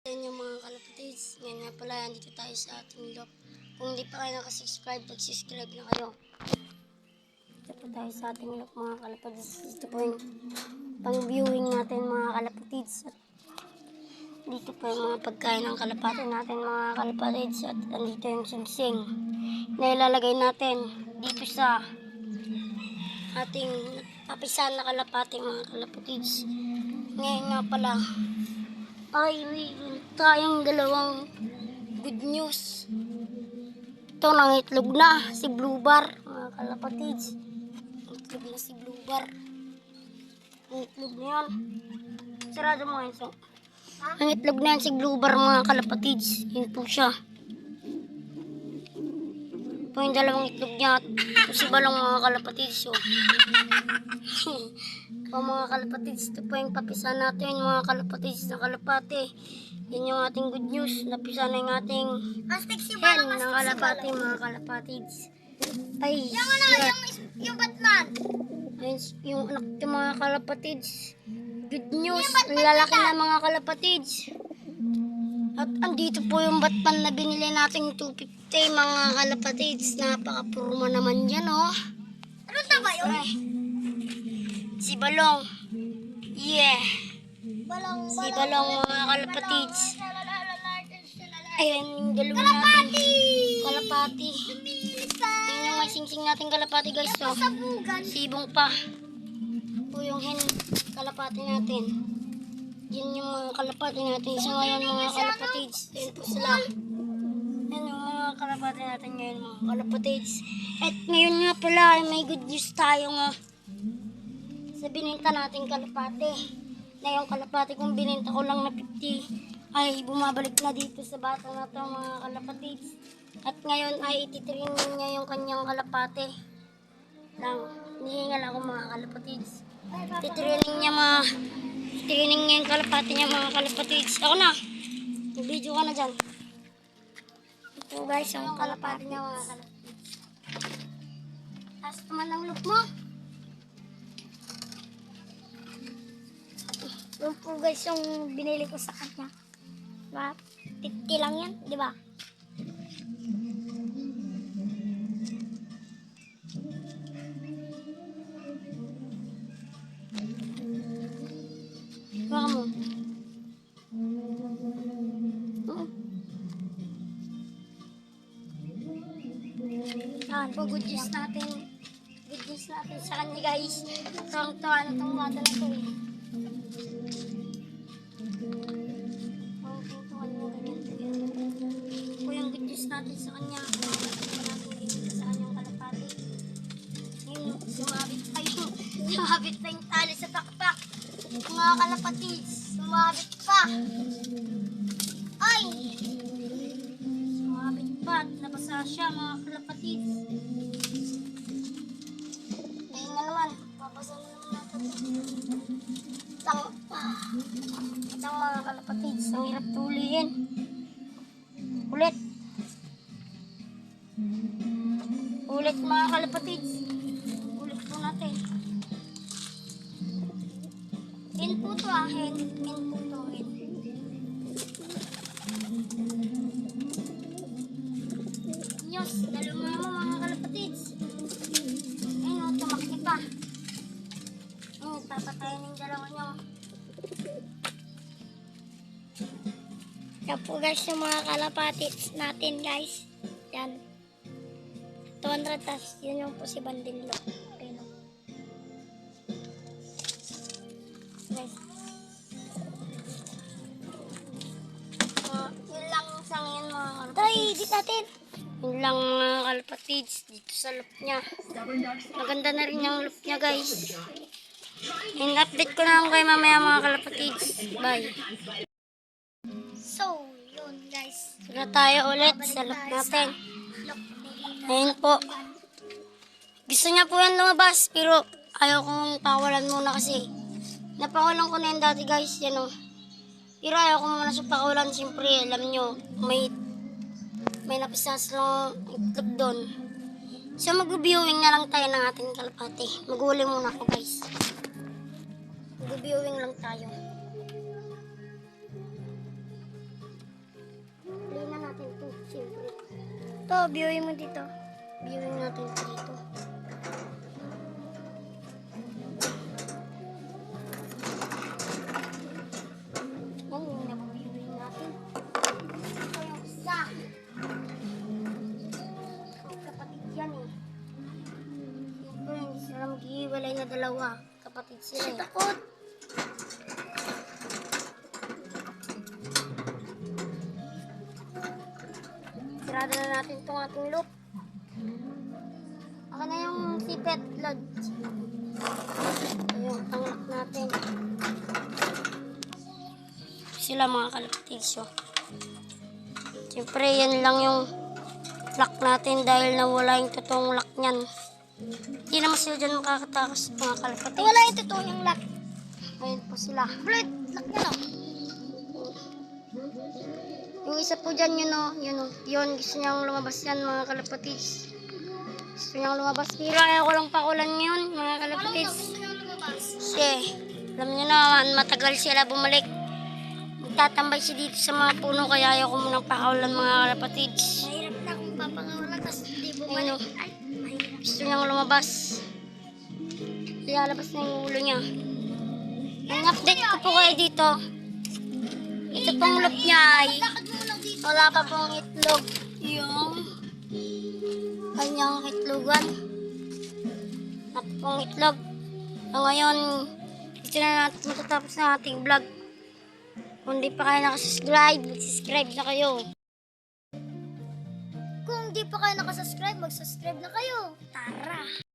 Yan yung mga kalapatids. Ngayon nga pala, dito tayo sa ating loop. Kung hindi pa kayo nakasubscribe, mag-subscribe na kayo. Dito po tayo sa ating loop mga kalapatids. Dito po yung pang-viewing natin mga kalapatids. At dito po yung mga pagkain ng kalapati natin mga kalapatids. At andito yung singsing na ilalagay natin dito sa ating papisan na kalapati mga kalapatids. Ngayon nga pala, ay mayroon tayong dalawang good news. Ito nang itlog na si Blue Bar mga kalapatids. Itlog na si Blue Bar. Ang itlog na yan. Sarado mo yan. Ang itlog na yan si Blue Bar mga kalapatids. Yun po siya. Ito yung dalawang itlog niya. Ito si Balong mga kalapatids. So. O mga kalapatids, ito po yung papisan natin mga kalapatids na kalapati. Yan yung ating good news. Napisa na yung ating hen ng kalapati mga kalapatids. Ay, Yung Batman. ayun, yung anak ng mga kalapatids. Good news, ang lalaki na mga kalapatids. At andito po yung Batman na binili nating 250 mga kalapatids. Napaka-purma naman yan oh. Ano na ba yun? Si Balong. Yeah. Balong, Si Balong mga kalapatids. Ayan yung dalawa Kalapati! natin. Kalapati. Lumilis pa! Ayan yung may singsing natin kalapati guys. So, Sabugan. sibong pa. Ito yung hen kalapati natin. Yan yung mga kalapati natin. So ngayon mga kalapatids. Ayan po sila. Yan yung mga kalapati natin ngayon mga kalapatids. At ngayon nga pala may good news tayo nga. Sa bininta nating kalapati. Na yung kalapati kung bininta ko lang na 50 ay bumabalik na dito sa bata na to mga kalapatids. At ngayon ay ititraining niya yung kanyang kalapati. Lang, nihingal ako mga kalapatids. Ititraining niya yung kalapati niya mga kalapatids. Ako na, video ka na dyan. Ito guys, yung kalapati niya mga kalapatids. Taas naman ang look mo. Yung po guys yung binili ko sa kanya. Diba? 50 lang yan, di ba? Baka mo. Yan po, good news natin. Good news natin sa kanya guys. Tawang-tawa na itong bata na ito eh. Natin sa kanya sa kanyang kalapati. Yung sumabit pa yung tali sa takpak. Mga kalapatids, sumabit pa. Ay! Sumabit pa at nabasa siya mga kalapatids. Ayun na naman, papasa na naman natin ito. Itang mga kalapatids, ang hirap tuliin. Ulit. Ulit mga kalapatids. Ulit po natin. Hen po to ah. Hen po to. Hen. Diyos, daluma mo mga kalapatids. Ayun o, tumakti pa. Ayun, papatayin yung dalawa nyo. Yan po guys yung mga kalapatids natin guys. Yan. 200 tas yun yung po si Bandinlo. Ayun o. Guys. Yun lang sa ngayon mga kalapatids. Try, edit natin. Yun lang mga kalapatids dito sa loop niya. Maganda na rin yung loop niya guys. And update ko na lang kayo mamaya mga kalapatids. Bye. So, yun guys. Sila tayo ulit sa loop natin. Ayun po. Gusto niya po yan lumabas pero ayaw kong pakawalan muna kasi napakawalan ko na yan dati guys. Yan o. Pero ayaw ko muna sa pakawalan. Siyempre alam nyo may napisas lang itlog doon. So mag-viewing na lang tayo ng ating kalapati. Mag-uli muna ako guys. Mag-viewing lang tayo. Siyempre, Ito, viewin mo dito. viewing natin ito dito. Yan yung nababiewing natin. Ito yung isa. Kapatid yan eh. Siyempre, hindi sila maghihiwalay na dalawa. Kapatid sila eh. Takot. Sarado na natin itong ating loop. Ako na yung sipet, Lod. Ito yung tanglak natin. Sila mga kalapatigsyo. Siyempre, yan lang yung lock natin dahil nawala yung totoong lock niyan. Hindi naman sila dyan makakatakas mga kalapatigs. Wala yung totoo niyang lock. Ayun po sila. Blit, lock niya no. Yung isa po dyan, yun, gusto niyang lumabas yan, mga kalapatids. Gusto niyang lumabas. Pero ayaw ko lang pakulan yun, mga kalapatids. Gusto niyang lumabas. Kasi, alam niyo naman, matagal sila bumalik. Magtatambay siya dito sa mga puno, kaya ayaw ko munang pakulan, mga kalapatids. Mahirap na kung papangawalan, tapos hindi Ayun, bumalik. oh. Ay, mahirap. Gusto niyang lumabas. Lalabas na yung ulo niya. Ang update ko po kayo dito. Ito pong loop niya ay Lakad mo lang dito. wala pa pong itlog yung kanyang itlogan. At pong itlog. So ngayon, dito na natin matatapos ng ating vlog. Kung di pa kayo nakasubscribe, mag-subscribe na kayo. Kung di pa kayo nakasubscribe, mag-subscribe na kayo. Tara!